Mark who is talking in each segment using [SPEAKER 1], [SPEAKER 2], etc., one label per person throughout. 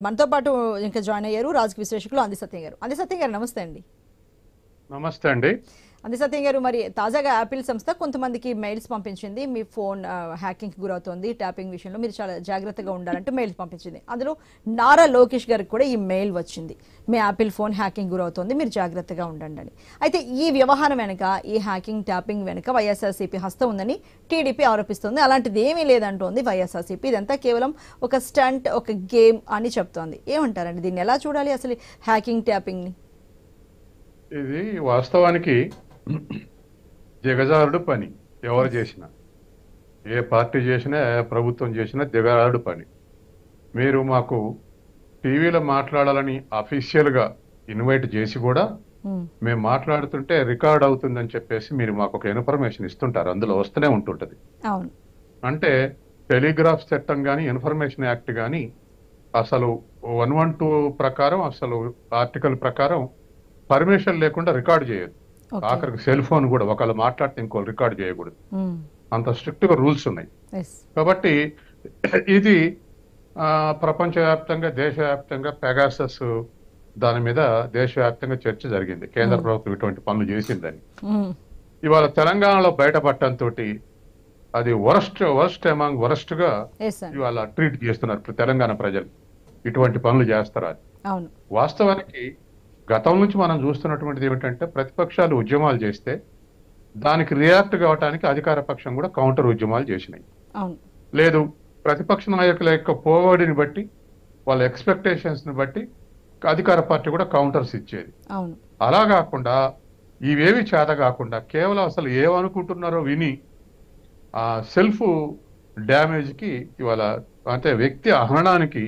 [SPEAKER 1] మనతో పాటు ఇంకా జాయిన్ అయ్యారు రాజకీయ విశ్లేషకులు అంది సత్యం గారు. అంది సత్యం గారు నమస్తే అండి.
[SPEAKER 2] నమస్తే అండి.
[SPEAKER 1] అంది సత్యం గారు, మరి తాజాగా యాపిల్ సంస్థ కొంతమందికి మెయిల్స్ పంపించింది. మీ ఫోన్ హ్యాకింగ్ కి గురవుతోంది, ట్యాపింగ్ విషయంలో మీరు చాలా జాగ్రత్తగా ఉండాలంటూ మెయిల్స్ పంపించింది. అందులో నారా లోకేష్ గారికి కూడా ఈ మెయిల్ వచ్చింది, మీ యాపిల్ ఫోన్ హ్యాకింగ్ గురవుతోంది, మీరు జాగ్రత్తగా ఉండండి అని. అయితే ఈ వ్యవహారం వెనుక, ఈ హ్యాకింగ్ ట్యాపింగ్ వెనుక వైఎస్ఆర్సీపీ హస్తం ఉందని టీడీపీ ఆరోపిస్తోంది. అలాంటిది ఏమీ లేదంటోంది వైఎస్ఆర్సీపీ. ఇదంతా కేవలం ఒక స్టంట్, ఒక గేమ్ అని చెప్తోంది. ఏమంటారండి, దీన్ని ఎలా చూడాలి అసలు హ్యాకింగ్ ట్యాపింగ్ ని?
[SPEAKER 2] ఇది వాస్తవానికి దిగజారుడు పని. ఎవరు చేసినా, ఏ పార్టీ చేసినా, ఏ ప్రభుత్వం చేసినా దిగజారుడు పని. మీరు మాకు టీవీలో మాట్లాడాలని అఫీషియల్గా ఇన్వైట్ చేసి కూడా మేము మాట్లాడుతుంటే రికార్డ్ అవుతుందని చెప్పేసి మీరు మాకు ఒక ఇన్ఫర్మేషన్ ఇస్తుంటారు, అందులో వస్తూనే ఉంటుంటది. అంటే టెలిగ్రాఫ్ చట్టం కానీ, ఇన్ఫర్మేషన్ యాక్ట్ కానీ అసలు 112 ప్రకారం, అసలు ఆర్టికల్ ప్రకారం పర్మిషన్ లేకుండా రికార్డ్ చేయదు. ఆఖరికి సెల్ ఫోన్ కూడా ఒకళ్ళు మాట్లాడితే ఇంకో రికార్డ్ చేయకూడదు. అంత స్ట్రిక్ట్ గా రూల్స్ ఉన్నాయి. కాబట్టి ఇది ప్రపంచవ్యాప్తంగా, దేశవ్యాప్తంగా పెగాసస్ దాని మీద దేశవ్యాప్తంగా చర్చ జరిగింది. కేంద్ర ప్రభుత్వం ఇటువంటి పనులు చేసిందని. ఇవాళ తెలంగాణలో బయటపడటంతో అది వరస్ట్ అమాంగ్ వరస్ట్ గా ఇవాళ ట్రీట్ చేస్తున్నారు తెలంగాణ ప్రజలు. ఇటువంటి పనులు చేస్తారు. వాస్తవానికి గతం నుంచి మనం చూస్తున్నటువంటిది ఏమిటంటే, ప్రతిపక్షాలు ఉద్యమాలు చేస్తే దానికి రియాక్ట్ కావడానికి అధికార పక్షం కూడా కౌంటర్ ఉద్యమాలు చేసినాయి. లేదు, ప్రతిపక్ష నాయకుల యొక్క పోవర్డిని బట్టి, వాళ్ళ ఎక్స్పెక్టేషన్స్ ని బట్టి అధికార పార్టీ కూడా కౌంటర్స్ ఇచ్చేది. అలా కాకుండా ఇవేవి చేత కాకుండా కేవలం అసలు ఏమనుకుంటున్నారో విని ఆ సెల్ఫ్ డ్యామేజ్ కి ఇవాళ, అంటే వ్యక్తి హననానికి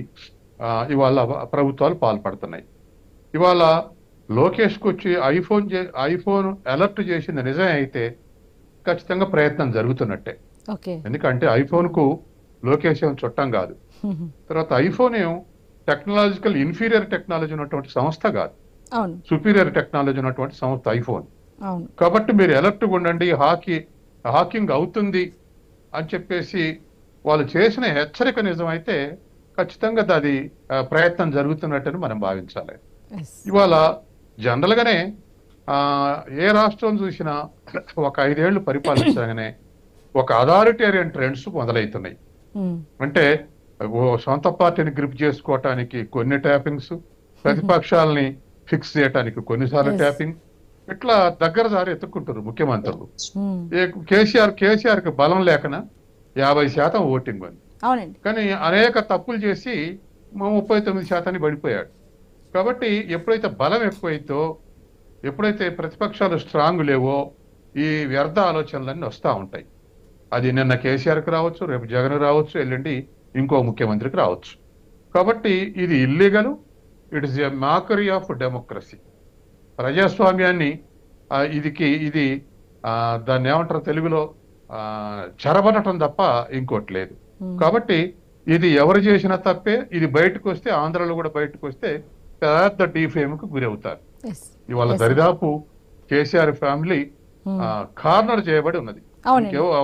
[SPEAKER 2] ఇవాళ ప్రభుత్వాలు పాల్పడుతున్నాయి. ఇవాళ లోకేష్కి వచ్చి ఐఫోన్ అలర్ట్ చేసింది నిజమే అయితే ఖచ్చితంగా ప్రయత్నం జరుగుతున్నట్టే. ఎందుకంటే ఐఫోన్ కు లోకేష్ ఏం చుట్టం కాదు. తర్వాత ఐఫోన్ ఏం టెక్నాలజికల్ ఇన్ఫీరియర్ టెక్నాలజీ ఉన్నటువంటి సంస్థ కాదు, సుపీరియర్ టెక్నాలజీ ఉన్నటువంటి సంస్థ ఐఫోన్. కాబట్టి మీరు అలర్ట్గా ఉండండి, హాకింగ్ అవుతుంది అని చెప్పేసి వాళ్ళు చేసిన హెచ్చరిక నిజమైతే ఖచ్చితంగా అది ప్రయత్నం జరుగుతున్నట్టని మనం భావించాలి. ఇవాళ జనరల్ గానే ఏ రాష్ట్రం చూసినా ఒక 5 ఏళ్లు పరిపాలించగానే ఒక అథారిటేరియన్ ట్రెండ్స్ మొదలవుతున్నాయి. అంటే సొంత పార్టీని గ్రిప్ చేసుకోవటానికి కొన్ని ట్యాపింగ్స్, ప్రతిపక్షాలని ఫిక్స్ చేయడానికి కొన్నిసార్లు ట్యాపింగ్, ఇట్లా దగ్గర దారి ఎత్తుక్కుంటారు ముఖ్యమంత్రులు. కేసీఆర్ కి బలం లేకనా 50% ఓటింగ్ ఉంది, కానీ అనేక తప్పులు చేసి 39% పడిపోయాడు. కాబట్టి ఎప్పుడైతే బలం ఎక్కువైతో, ఎప్పుడైతే ప్రతిపక్షాలు స్ట్రాంగ్ లేవో, ఈ వ్యర్థ ఆలోచనలన్నీ వస్తూ ఉంటాయి. అది నిన్న కేసీఆర్కి రావచ్చు, రేపు జగన్ రావచ్చు, ఎల్లుండి ఇంకో ముఖ్యమంత్రికి రావచ్చు. కాబట్టి ఇది illegal, it is a మాకరీ of democracy. ప్రజాస్వామ్యాన్ని ఇది దాన్ని ఏమంటారు తెలుగులో, చెరబడటం తప్ప ఇంకోటి లేదు. కాబట్టి ఇది ఎవరు చేసినా తప్పే. ఇది బయటకు వస్తే, ఆంధ్రలో కూడా బయటకు వస్తే పెద్ద డిఫేమ్ కు గురవుతారు. ఇవాళ దరిదాపు కేసీఆర్ ఫ్యామిలీ కార్నర్ చేయబడి ఉన్నది.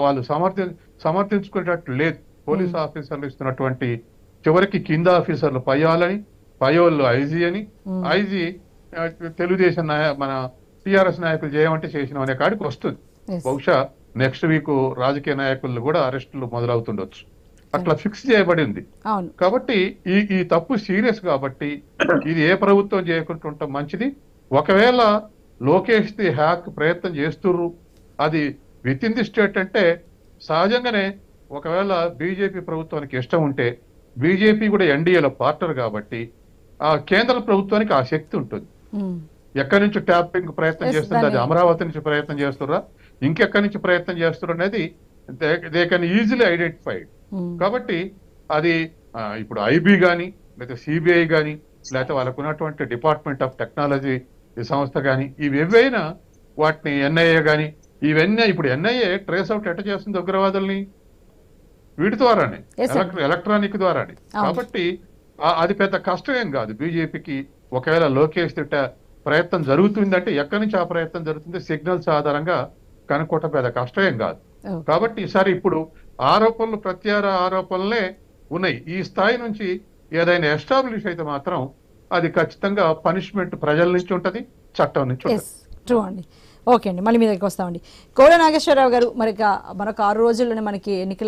[SPEAKER 2] వాళ్ళు సమర్థించుకునేటట్టు లేదు. పోలీస్ ఆఫీసర్లు ఇస్తున్నటువంటి చివరికి కింద ఆఫీసర్లు పయోళ్ళు ఐజీ అని, ఐజీ తెలుగుదేశం మన టిఆర్ఎస్ నాయకులు చేయమంటే చేసిన అనే కాడికి వస్తుంది. బహుశా నెక్స్ట్ వీక్ రాజకీయ నాయకులు కూడా అరెస్టులు మొదలవుతుండొచ్చు. అట్లా ఫిక్స్ చేయబడి ఉంది. కాబట్టి ఈ తప్పు సీరియస్ కాబట్టి ఇది ఏ ప్రభుత్వం చేయకుంటుంటే మంచిది. ఒకవేళ లోకేష్ ది హ్యాక్ ప్రయత్నం చేస్తుర్రు, అది విత్ ఇన్ ది స్టేట్ అంటే సహజంగానే ఒకవేళ బీజేపీ ప్రభుత్వానికి ఇష్టం ఉంటే, బీజేపీ కూడా ఎన్డీఏలో పార్ట్నర్ కాబట్టి ఆ కేంద్ర ప్రభుత్వానికి ఆ శక్తి ఉంటుంది. ఎక్కడి నుంచి ట్యాపింగ్ ప్రయత్నం చేస్తుంది, అది అమరావతి నుంచి ప్రయత్నం చేస్తుర్రా, ఇంకెక్కడి నుంచి ప్రయత్నం చేస్తున్నారు అనేది దే కెన్ ఈజీలీ ఐడెంటిఫైడ్. కాబట్టి అది ఇప్పుడు ఐబీ కానీ, లేకపోతే సిబిఐ కానీ, లేకపోతే వాళ్ళకు ఉన్నటువంటి డిపార్ట్మెంట్ ఆఫ్ టెక్నాలజీ సంస్థ కానీ, ఇవేవైనా వాటిని ఎన్ఐఏ కానీ, ఇవన్నీ ఇప్పుడు ఎన్ఐఏ ట్రేస్ అవుట్ ఎట్ట చేస్తుంది ఉగ్రవాదుల్ని? వీటి ద్వారానే, ఎలక్ట్రానిక్ ద్వారానే. కాబట్టి అది పెద్ద కష్టమేం కాదు బీజేపీకి. ఒకవేళ లోకేష్ ప్రయత్నం జరుగుతుందంటే ఎక్కడి నుంచి ఆ ప్రయత్నం జరుగుతుంది సిగ్నల్స్ ఆధారంగా కనుక్కోవటం పెద్ద కష్టమేం కాదు. కాబట్టి ఈసారి ఇప్పుడు ఆరోపణలు ప్రత్యారోపణలే ఉన్నాయి. ఈ స్థాయి నుంచి ఏదైనా ఎస్టాబ్లిష్ అయితే మాత్రం అది ఖచ్చితంగా పనిష్మెంట్ ప్రజల నుంచి ఉంటది, చట్టం నుంచి ఉంటది.
[SPEAKER 1] ఎస్ ట్రూ అండి. ఓకే అండి, మళ్ళీ మీ దగ్గరికి వస్తామండి. కోడ నాగేశ్వరరావు గారు, మరి మరొక 6 రోజుల్లోనే మనకి ఎన్నికల